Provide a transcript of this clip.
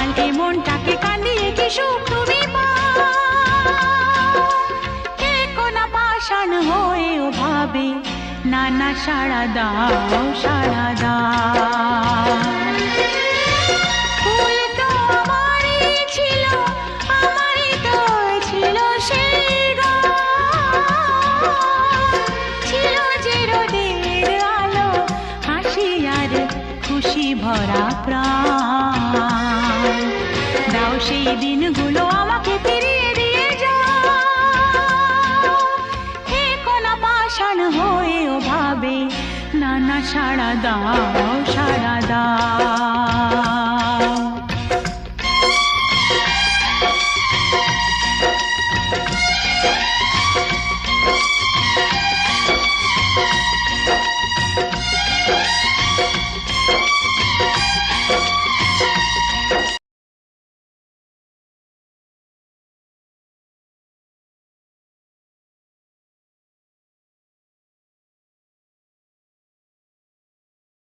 পাতাল এ মনটাকে কাঁদিয়ে কি সুখ তুমি পাও? কে কোনা পাষাণ হয়েও ভাবে না না সাড়া দাও সাড়া দাও। ফুল তো আমারই ছিল, আমারই তো ছিল সেই গান। ছিল যে রোদের আলো, হাসি আর খুশি ভরা প্রাণ। দাও সেই দিনগুলো